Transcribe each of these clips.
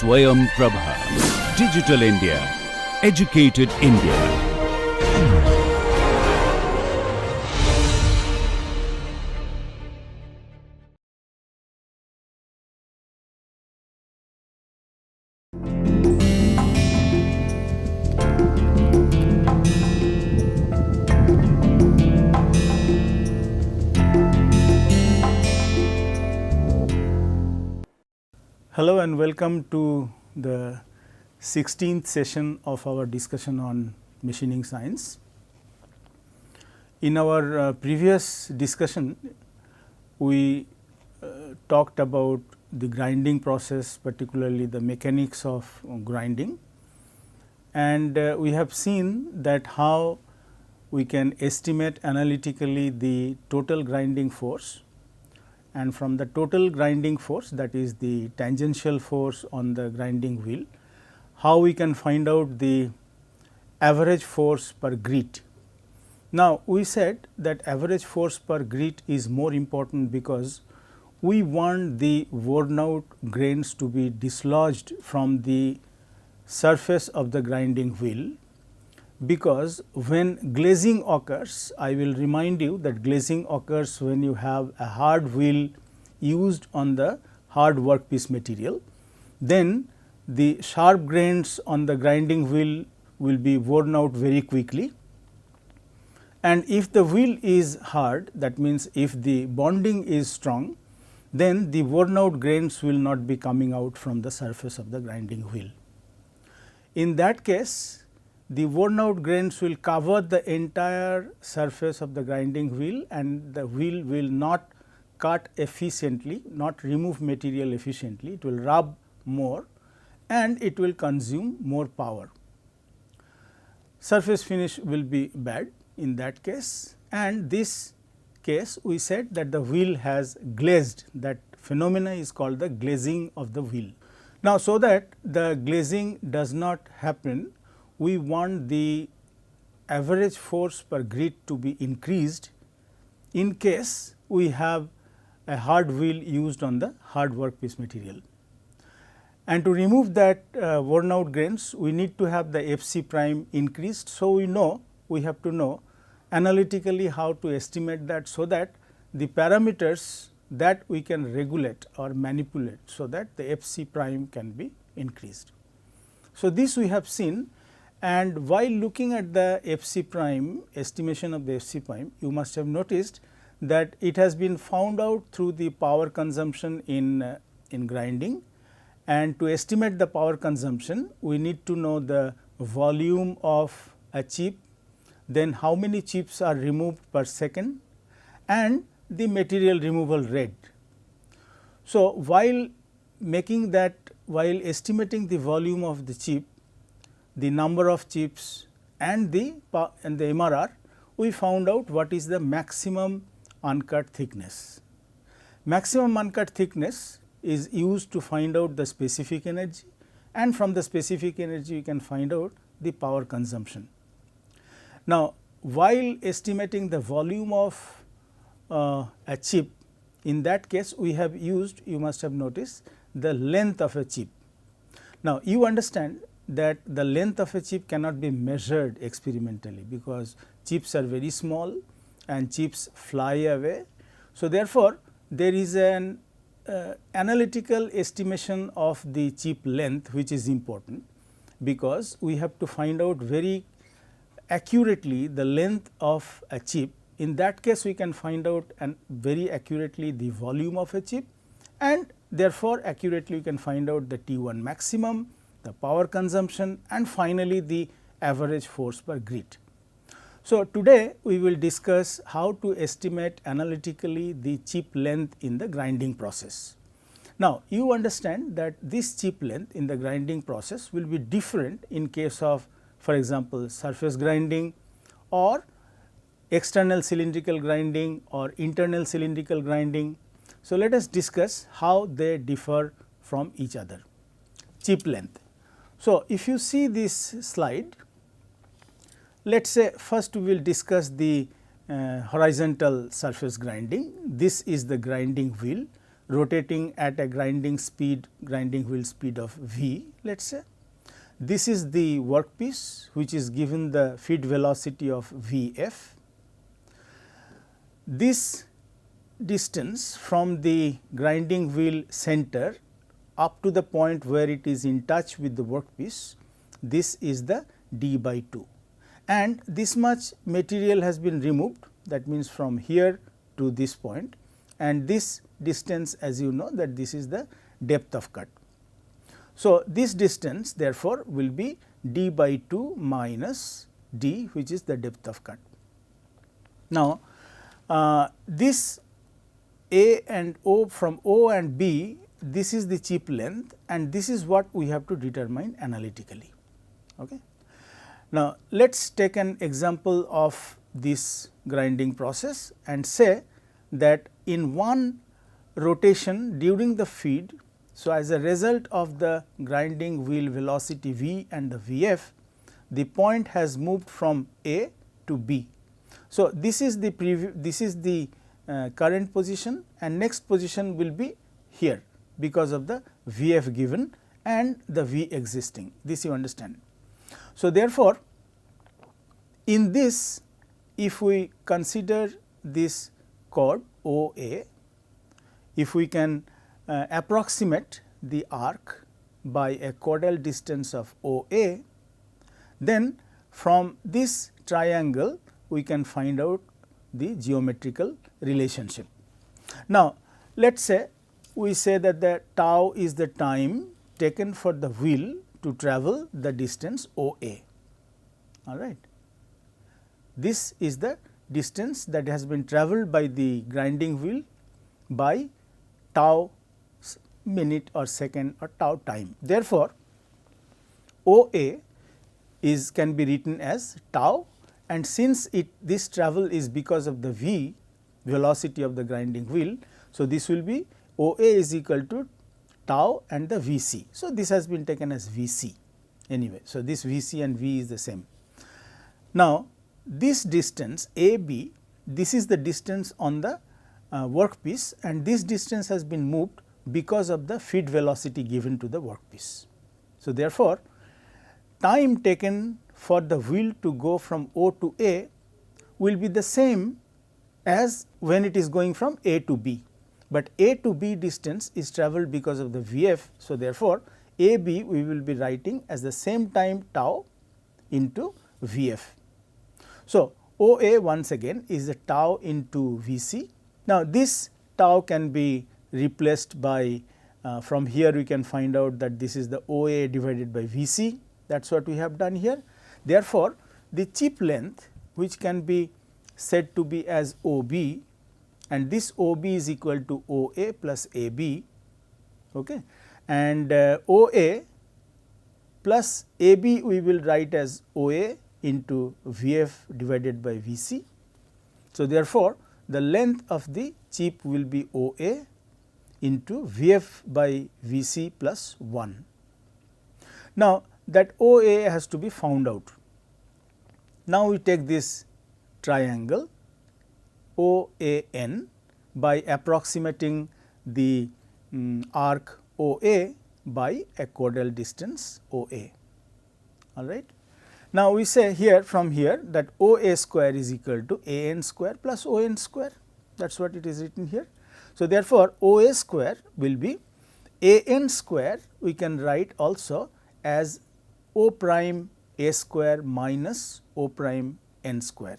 SwayamPrabha. Digital India. Educated India. Hello and welcome to the 16th session of our discussion on machining science. In our previous discussion, we talked about the grinding process, particularly the mechanics of grinding, and we have seen that how we can estimate analytically the total grinding force, and from the total grinding force, that is the tangential force on the grinding wheel, how we can find out the average force per grit. Now, we said that average force per grit is more important because we want the worn out grains to be dislodged from the surface of the grinding wheel, because when glazing occurs, I will remind you that glazing occurs when you have a hard wheel used on the hard workpiece material, then the sharp grains on the grinding wheel will be worn out very quickly. And if the wheel is hard, that means if the bonding is strong, then the worn out grains will not be coming out from the surface of the grinding wheel. In that case, the worn out grains will cover the entire surface of the grinding wheel, and the wheel will not cut efficiently, not remove material efficiently, it will rub more and it will consume more power. Surface finish will be bad in that case, and this case we said that the wheel has glazed, that phenomena is called the glazing of the wheel. Now, so that the glazing does not happen, we want the average force per grit to be increased in case we have a hard wheel used on the hard workpiece material. And to remove that worn out grains, we need to have the FC prime increased. So, we have to know analytically how to estimate that, so that the parameters that we can regulate or manipulate, so that the FC prime can be increased. So, this we have seen. And while looking at the FC prime, estimation of the FC prime, you must have noticed that it has been found out through the power consumption in grinding. And to estimate the power consumption, we need to know the volume of a chip, then how many chips are removed per second, and the material removal rate. So, while making that, while estimating the volume of the chip, the number of chips and the MRR, we found out what is the maximum uncut thickness. Maximum uncut thickness is used to find out the specific energy, and from the specific energy you can find out the power consumption. Now, while estimating the volume of a chip, in that case we have used, you must have noticed, the length of a chip. Now, you understand that the length of a chip cannot be measured experimentally, because chips are very small and chips fly away. So, therefore, there is an analytical estimation of the chip length, which is important, because we have to find out very accurately the length of a chip. In that case, we can find out very accurately the volume of a chip, and therefore, accurately we can find out the T1 maximum, the power consumption, and finally, the average force per grit. So, today we will discuss how to estimate analytically the chip length in the grinding process. Now, you understand that this chip length in the grinding process will be different in case of, for example, surface grinding or external cylindrical grinding or internal cylindrical grinding. So, let us discuss how they differ from each other. Chip length. So, if you see this slide, let us say first we will discuss the horizontal surface grinding. This is the grinding wheel rotating at a grinding wheel speed of v, let us say. This is the workpiece which is given the feed velocity of Vf. This distance from the grinding wheel center up to the point where it is in touch with the workpiece, this is the d by 2, and this much material has been removed, that means from here to this point, and this distance, as you know, that this is the depth of cut. So, this distance therefore, will be d by 2 minus d, which is the depth of cut. Now, this A and O, from O and B, this is the chip length, and this is what we have to determine analytically. Okay. Now, let us take an example of this grinding process and say that in one rotation during the feed. So, as a result of the grinding wheel velocity V and the Vf, the point has moved from A to B. So, this is the current position, and next position will be here because of the Vf given and the V existing, this you understand. So, therefore, in this, if we consider this chord OA, if we can approximate the arc by a chordal distance of OA, then from this triangle we can find out the geometrical relationship. Now, let us say we say that the tau is the time taken for the wheel to travel the distance OA, all right. This is the distance that has been travelled by the grinding wheel by tau minute or second or tau time. Therefore, OA can be written as tau, and since this travel is because of the V velocity of the grinding wheel. So, this will be OA is equal to tau and the Vc. So, this has been taken as Vc anyway. So, this Vc and V is the same. Now, this distance AB, this is the distance on the workpiece, and this distance has been moved because of the feed velocity given to the workpiece. So, therefore, time taken for the wheel to go from O to A will be the same as when it is going from A to B, but A to B distance is travelled because of the Vf. So, therefore, AB we will be writing as the same time tau into Vf. So, OA once again is the tau into Vc. Now, this tau can be replaced by from here we can find out that this is the OA divided by Vc, that is what we have done here. Therefore, the chip length which can be said to be as OB, and this OB is equal to OA plus AB, okay, and OA plus AB we will write as OA into Vf divided by Vc. So, therefore, the length of the chip will be OA into Vf by Vc plus 1. Now, that OA has to be found out. Now, we take this triangle OAN by approximating the arc OA by a chordal distance OA, all right. Now, we say here from here that OA square is equal to AN square plus ON square, that is what it is written here. So, therefore, OA square will be AN square, we can write also as O prime A square minus O prime N square.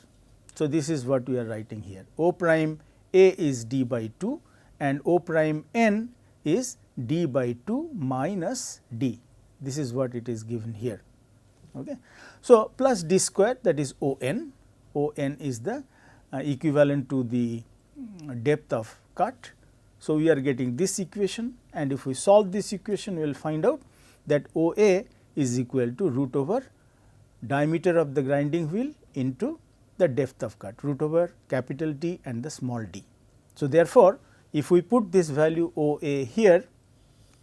So, this is what we are writing here. O prime A is d by 2 and O prime N is d by 2 minus d. This is what it is given here. Okay. So, plus d square, that is ON. ON is the equivalent to the depth of cut. So, we are getting this equation, and if we solve this equation we will find out that OA is equal to root over diameter of the grinding wheel into the depth of cut, root over capital T and the small d. So, therefore, if we put this value OA here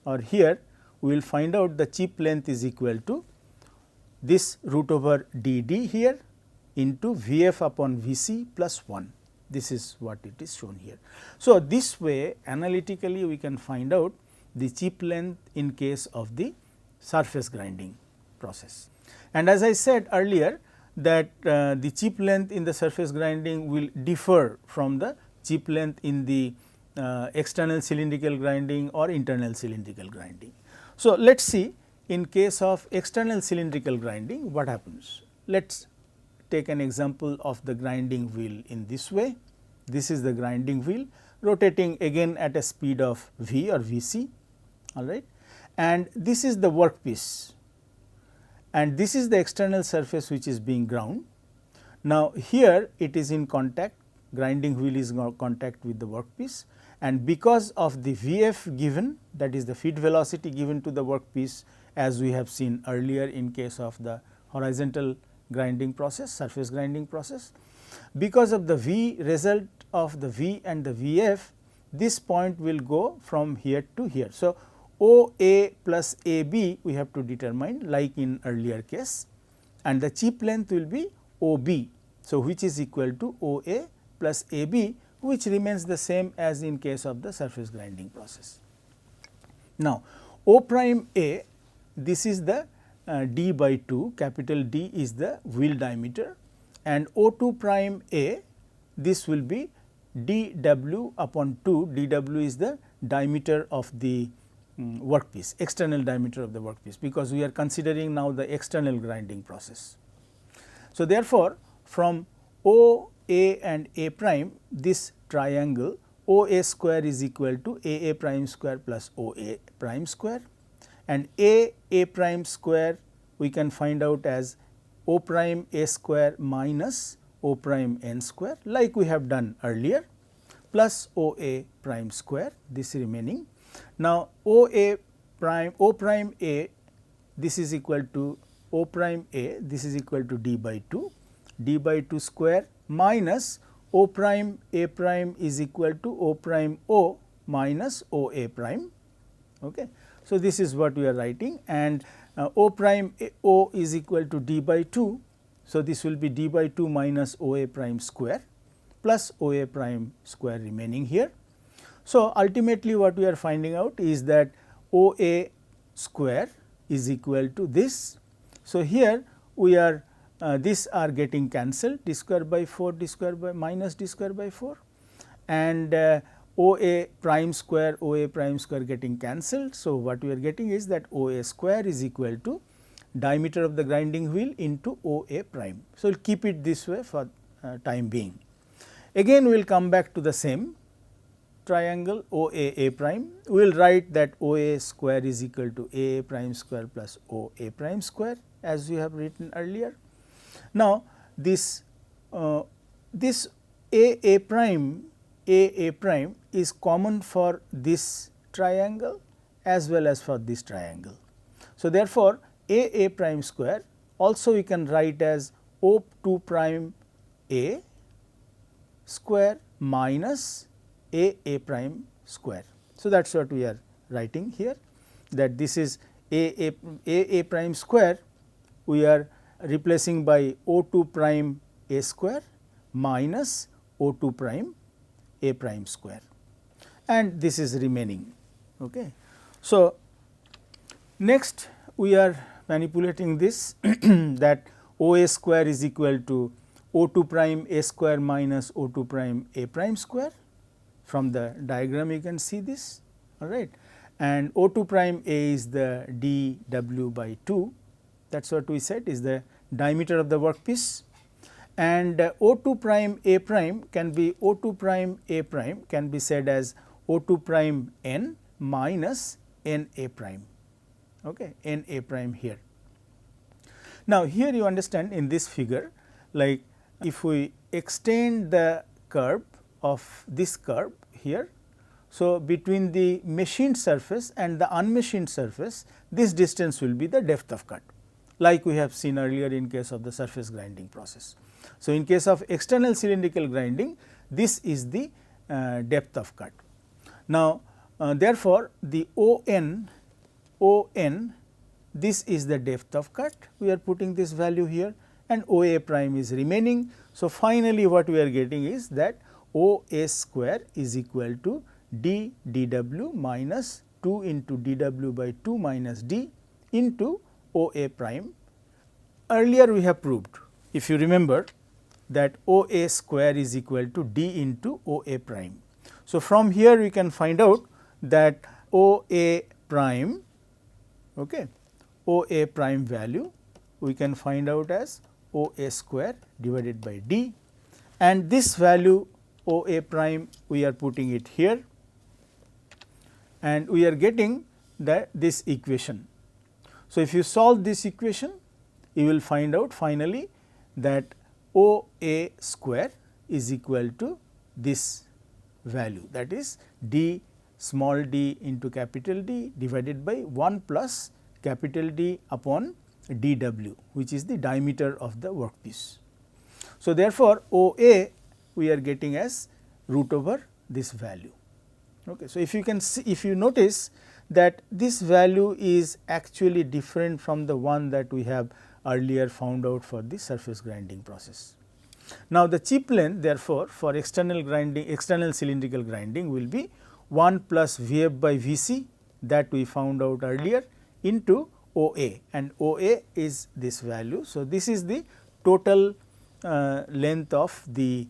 or here, we will find out the chip length is equal to this root over dd here into Vf upon Vc plus 1. This is what it is shown here. So, this way analytically we can find out the chip length in case of the surface grinding process. And as I said earlier that the chip length in the surface grinding will differ from the chip length in the external cylindrical grinding or internal cylindrical grinding. So, let us see in case of external cylindrical grinding what happens. Let us take an example of the grinding wheel in this way. This is the grinding wheel rotating again at a speed of V or Vc, all right, and this is the workpiece and this is the external surface which is being ground. Now, here it is in contact, grinding wheel is in contact with the workpiece, and because of the Vf given, that is the feed velocity given to the workpiece as we have seen earlier in case of the horizontal grinding process, surface grinding process. Because of the V result of the V and the Vf, this point will go from here to here. So, OA plus AB we have to determine like in earlier case, and the chip length will be OB. So, which is equal to OA plus AB, which remains the same as in case of the surface grinding process. Now, O prime A, this is the d by 2, capital D is the wheel diameter, and O2 prime A, this will be dw upon 2, dw is the diameter of the workpiece, external diameter of the workpiece, because we are considering now the external grinding process. So, therefore, from O, A and A prime, this triangle OA square is equal to AA prime square plus OA prime square, and A prime square we can find out as O prime A square minus O prime n square like we have done earlier, plus OA prime square, this remaining. Now, O prime A, this is equal to O prime A, this is equal to d by 2 square minus O prime A prime is equal to O prime O minus OA prime. Okay. So, this is what we are writing, and O prime O is equal to d by 2. So, this will be d by 2 minus OA prime square plus OA prime square remaining here. So, ultimately what we are finding out is that OA square is equal to this. So, here we are these are getting cancelled, d square by 4, d square by minus d square by 4, and OA prime square getting cancelled. So, what we are getting is that OA square is equal to diameter of the grinding wheel into OA prime. So, we will keep it this way for time being. Again we will come back to the same triangle OA prime. We will write that OA square is equal to AA prime square plus OA prime square as we have written earlier. Now, this AA prime is common for this triangle as well as for this triangle. So, therefore, AA prime square also we can write as O2 prime A square minus AA prime square. So, that is what we are writing here, that this is AA prime square we are replacing by O2 prime A square minus O2 prime A prime square, and this is remaining. Okay. So, next we are manipulating this that OA square is equal to O2 prime A square minus O2 prime A prime square. From the diagram you can see this, all right, and O2 prime A is the dw by 2, that is what we said is the diameter of the workpiece, and O2 prime A prime can be O2 prime A prime can be said as O2 prime n minus n A prime, okay, n A prime here. Now, here you understand in this figure, like if we extend the curve of this curve here, so between the machined surface and the unmachined surface, this distance will be the depth of cut, like we have seen earlier in case of the surface grinding process. So, in case of external cylindrical grinding, this is the depth of cut. Now, therefore, the ON this is the depth of cut, we are putting this value here, and OA prime is remaining. So, finally, what we are getting is that OA square is equal to d dw minus 2 into dw by 2 minus d into OA prime. Earlier we have proved, if you remember, that OA square is equal to d into OA prime. So, from here we can find out that OA prime, OA prime value we can find out as OA square divided by d, and this value OA prime we are putting it here, and we are getting this equation. So, if you solve this equation, you will find out finally that OA square is equal to this value, that is d small d into capital D divided by 1 plus capital D upon dw, which is the diameter of the workpiece. So, therefore, OA we are getting as root over this value. Okay. So, if you can see, if you notice that this value is actually different from the one that we have earlier found out for the surface grinding process. Now, the chip length therefore, for external grinding, external cylindrical grinding will be 1 plus Vf by Vc that we found out earlier into OA, and OA is this value. So, this is the total length of the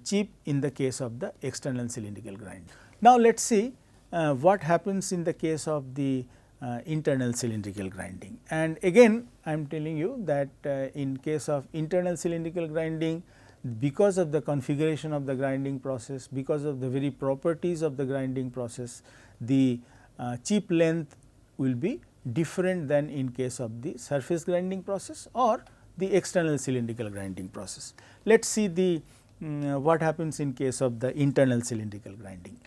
chip in the case of the external cylindrical grinding. Now, let us see what happens in the case of the internal cylindrical grinding, and again I am telling you that in case of internal cylindrical grinding, because of the configuration of the grinding process, because of the very properties of the grinding process, the chip length will be different than in case of the surface grinding process or the external cylindrical grinding process. Let us see the what happens in case of the internal cylindrical grinding.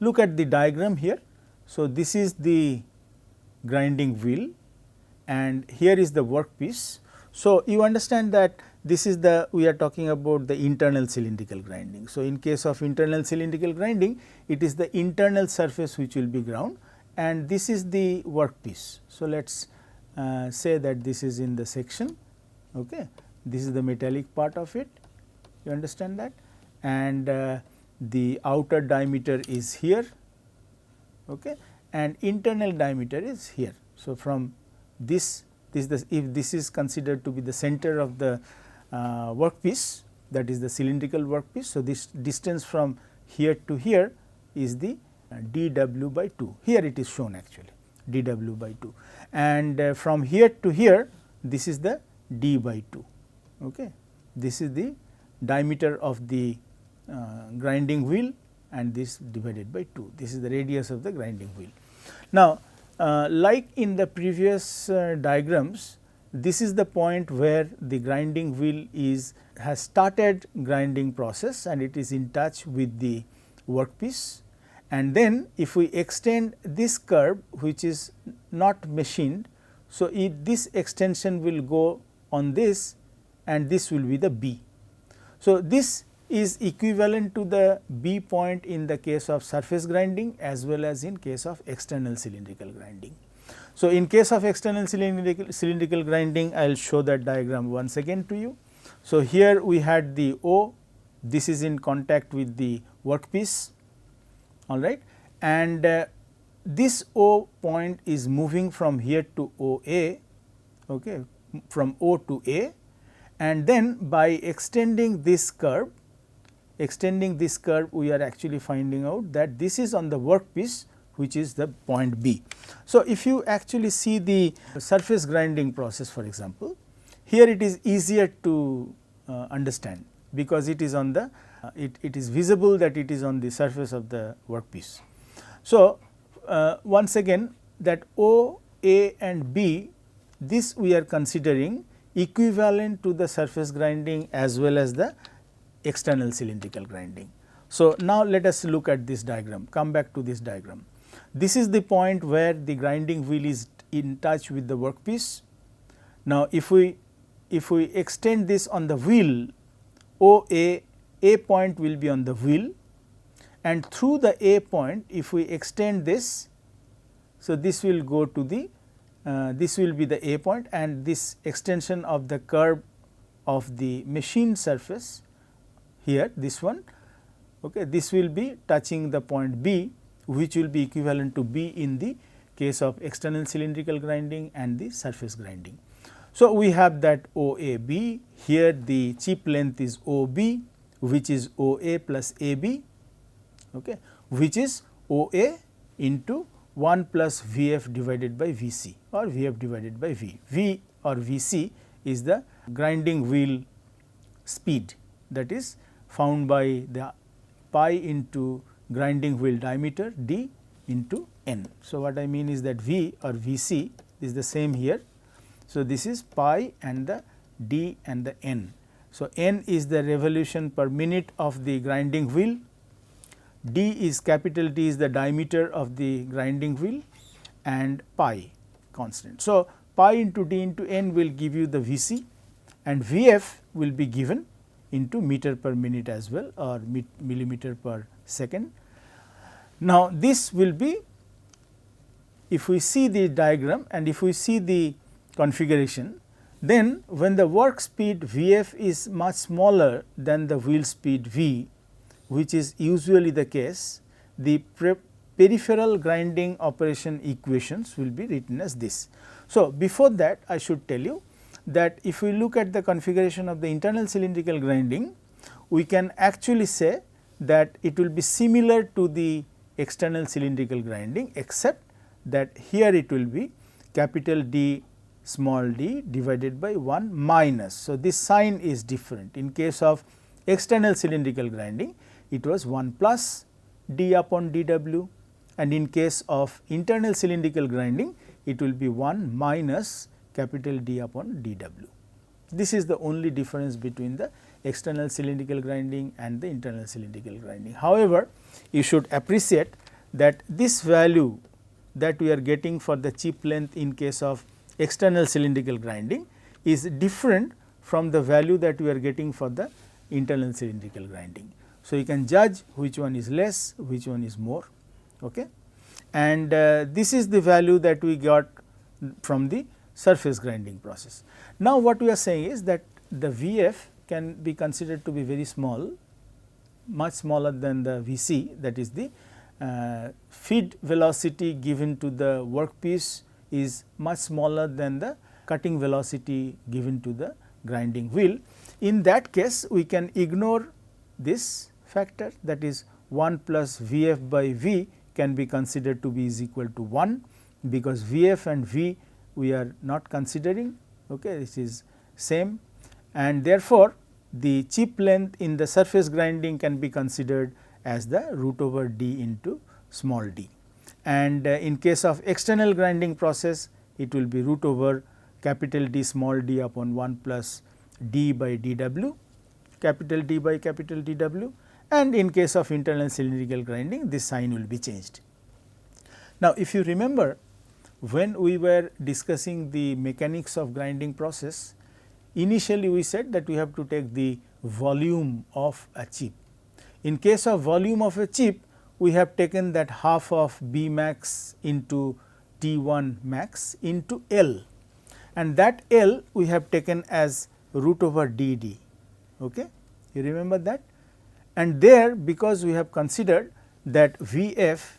Look at the diagram here. So, this is the grinding wheel and here is the workpiece. So, you understand that this is the, we are talking about the internal cylindrical grinding. So, in case of internal cylindrical grinding, it is the internal surface which will be ground, and this is the workpiece. So, let us say that this is in the section, okay. This is the metallic part of it, you understand that, and the outer diameter is here, okay, and internal diameter is here. So, from this if this is considered to be the center of the workpiece, that is the cylindrical workpiece. So, this distance from here to here is the dw by 2, here it is shown actually dw by 2, and from here to here this is the d by 2, okay. This is the diameter of the grinding wheel and this divided by 2, this is the radius of the grinding wheel. Now, like in the previous diagrams, this is the point where the grinding wheel has started grinding process and it is in touch with the workpiece, and then if we extend this curve which is not machined. So, this extension will go on this and this will be the B. So, this is equivalent to the B point in the case of surface grinding as well as in case of external cylindrical grinding. So, in case of external cylindrical grinding, I will show that diagram once again to you. So, here we had the O, this is in contact with the workpiece, all right, and this O point is moving from here to OA, okay, from O to A, and then by extending this curve, we are actually finding out that this is on the workpiece which is the point B. So, if you actually see the surface grinding process, for example, here it is easier to understand because it is on the it is visible that it is on the surface of the workpiece. So, once again that O, A and B, this we are considering equivalent to the surface grinding as well as the external cylindrical grinding. So, now let us look at this diagram, come back to this diagram. This is the point where the grinding wheel is in touch with the workpiece. Now, if we extend this on the wheel, OA, A point will be on the wheel, and through the A point if we extend this, so this will go to the this will be the A point, and this extension of the curve of the machine surface here, this one Okay. This will be touching the point B, which will be equivalent to B in the case of external cylindrical grinding and the surface grinding. So, we have that OAB, here the chip length is OB, which is OA plus AB, okay, which is OA into 1 plus Vf divided by Vc or Vf divided by V. V or Vc is the grinding wheel speed, that is found by the pi into grinding wheel diameter d into n. So, what I mean is that V or Vc is the same here. So, this is pi and the d and the n. So, n is the revolution per minute of the grinding wheel, d is capital D is the diameter of the grinding wheel and pi constant. So, pi into d into n will give you the Vc and Vf will be given into meter per minute as well or millimeter per second. Now, this will be, if we see the diagram and if we see the configuration, then when the work speed Vf is much smaller than the wheel speed V, which is usually the case, the peripheral grinding operation equations will be written as this. So, before that I should tell you that if we look at the configuration of the internal cylindrical grinding, we can actually say that it will be similar to the external cylindrical grinding, except that here it will be capital D small d divided by 1 minus. So, this sign is different. In case of external cylindrical grinding, it was 1 plus d upon dw, and in case of internal cylindrical grinding, it will be 1 minus capital D upon dw. This is the only difference between the external cylindrical grinding and the internal cylindrical grinding. However, you should appreciate that this value that we are getting for the chip length in case of external cylindrical grinding is different from the value that we are getting for the internal cylindrical grinding. So, you can judge which one is less, which one is more, okay. And this is the value that we got from the surface grinding process. Now, what we are saying is that the Vf can be considered to be very small, much smaller than the Vc, that is the feed velocity given to the workpiece is much smaller than the cutting velocity given to the grinding wheel. In that case, we can ignore this factor, that is 1 plus Vf by V can be considered to be is equal to 1, because Vf and V we are not considering, okay, this is same, and therefore, the chip length in the surface grinding can be considered as the root over d into small d. And in case of external grinding process, it will be root over capital D small d upon 1 plus d by dw, capital D by capital dw, and in case of internal cylindrical grinding, this sign will be changed. Now, if you remember, when we were discussing the mechanics of grinding process, initially we said that we have to take the volume of a chip. In case of volume of a chip, we have taken that half of B max into T1 max into L, and that L we have taken as root over dd, okay. You remember that? And there, because we have considered that Vf,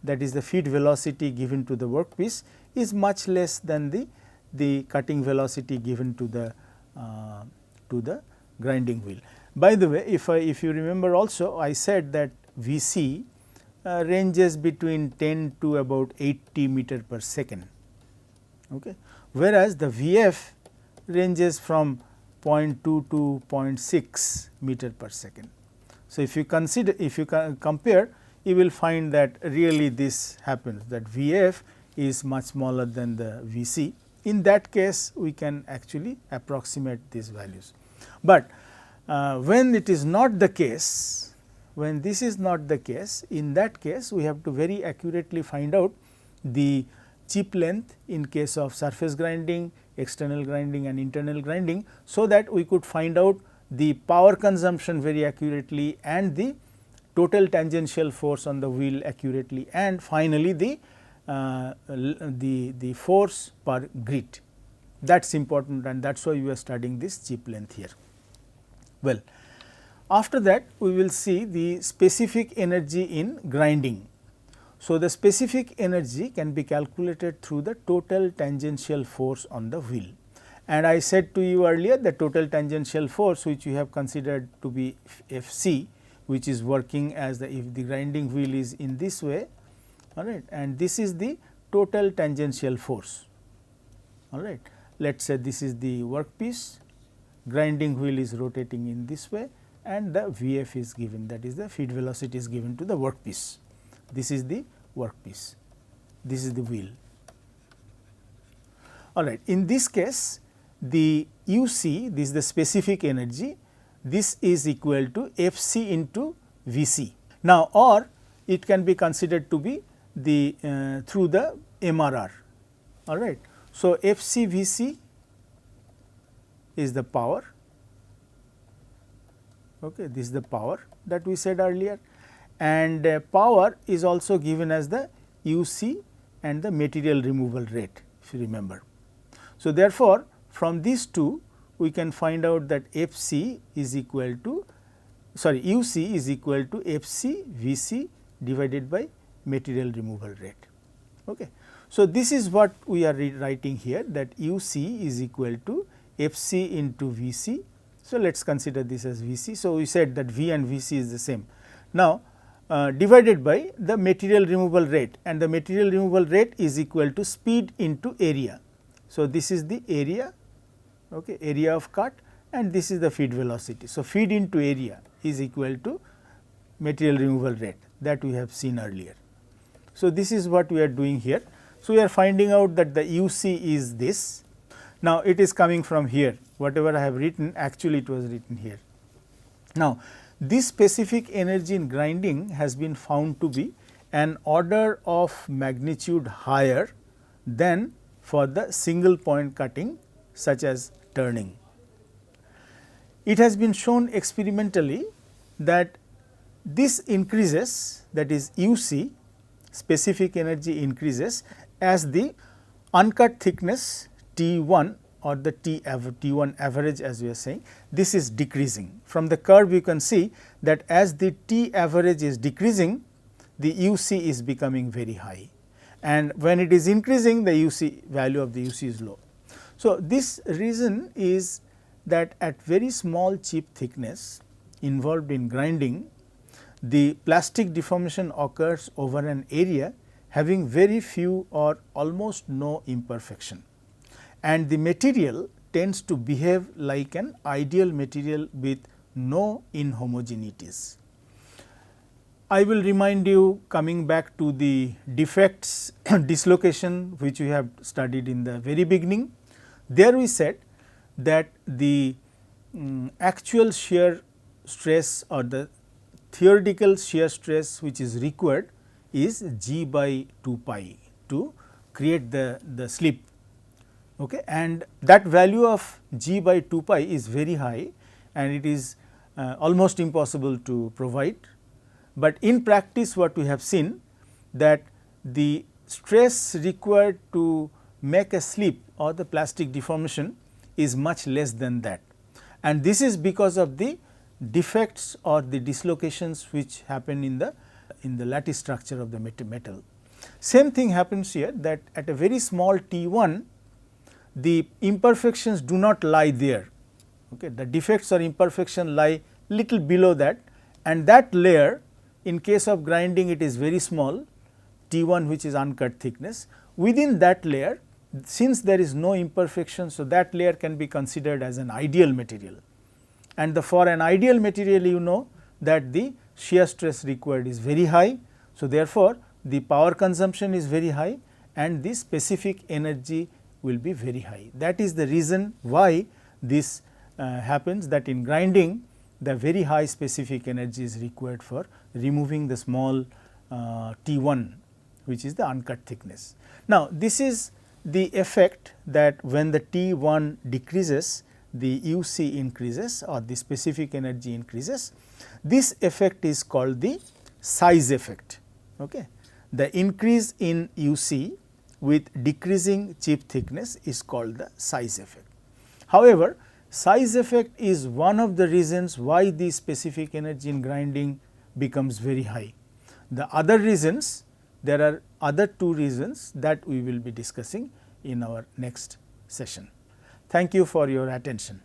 that is the feed velocity given to the workpiece, is much less than the cutting velocity given to the grinding wheel. By the way, if you remember also, I said that Vc ranges between 10 to about 80 meter per second, okay, whereas the Vf ranges from 0.2 to 0.6 meter per second. So, if you consider, if you compare, you will find that really this happens, that Vf is much smaller than the Vc. In that case, we can actually approximate these values. But when it is not the case, when this is not the case, in that case we have to very accurately find out the chip length in case of surface grinding, external grinding and internal grinding, so that we could find out the power consumption very accurately and the total tangential force on the wheel accurately, and finally the force per grit. That is important, and that is why we are studying this chip length here. Well, After that we will see the specific energy in grinding. So, the specific energy can be calculated through the total tangential force on the wheel. And I said to you earlier the total tangential force which we have considered to be F c, which is working as the, if the grinding wheel is in this way, all right, and this is the total tangential force, all right. Let us say this is the workpiece, grinding wheel is rotating in this way and the Vf is given, that is the feed velocity is given to the workpiece. This is the workpiece, this is the wheel. All right. In this case, the U c, this is the specific energy, this is equal to F c into V c. Now, or it can be considered to be the through the MRR. All right. So, F c V c is the power, okay, this is the power that we said earlier, and power is also given as the U c and the material removal rate, if you remember. So, therefore, from these two we can find out that F c is equal to, sorry, U c is equal to F c V c divided by material removal rate. Okay. So, this is what we are writing here, that U c is equal to F c into V c. So, let us consider this as V c. So, we said that V and V c is the same. Now, divided by the material removal rate, and the material removal rate is equal to speed into area. So, this is the area, okay, area of cut, and this is the feed velocity. So, feed into area is equal to material removal rate, that we have seen earlier. So, this is what we are doing here. So, we are finding out that the U c is this. Now, it is coming from here, whatever I have written, actually it was written here. Now, this specific energy in grinding has been found to be an order of magnitude higher than for the single point cutting, such as turning. It has been shown experimentally that this increases, that is U c, specific energy increases as the uncut thickness T 1 or the T 1 average, as we are saying, this is decreasing. From the curve you can see that as the T average is decreasing, the U c is becoming very high, and when it is increasing, the U c value of the U c is low. So, this reason is that at very small chip thickness involved in grinding, the plastic deformation occurs over an area having very few or almost no imperfection, and the material tends to behave like an ideal material with no inhomogeneities. I will remind you, coming back to the defects dislocation which we have studied in the very beginning. There we said that the actual shear stress or the theoretical shear stress which is required is G by 2 pi to create the slip, okay, and that value of G by 2 pi is very high and it is almost impossible to provide. But in practice what we have seen that the stress required to make a slip or the plastic deformation is much less than that, and this is because of the defects or the dislocations which happen in the lattice structure of the metal. Same thing happens here, that at a very small T 1 the imperfections do not lie there, okay. The defects or imperfection lie little below that, and that layer, in case of grinding it is very small T 1 which is uncut thickness. Within that layer, since there is no imperfection, so that layer can be considered as an ideal material, and for an ideal material you know that the shear stress required is very high. So, therefore, the power consumption is very high and the specific energy will be very high. That is the reason why this happens, that in grinding the very high specific energy is required for removing the small T 1 which is the uncut thickness. Now, this is the effect that when the T 1 decreases, the U c increases or the specific energy increases. This effect is called the size effect. Okay. The increase in U c with decreasing chip thickness is called the size effect. However, size effect is one of the reasons why the specific energy in grinding becomes very high. The other reasons, there are other two reasons that we will be discussing in our next session. Thank you for your attention.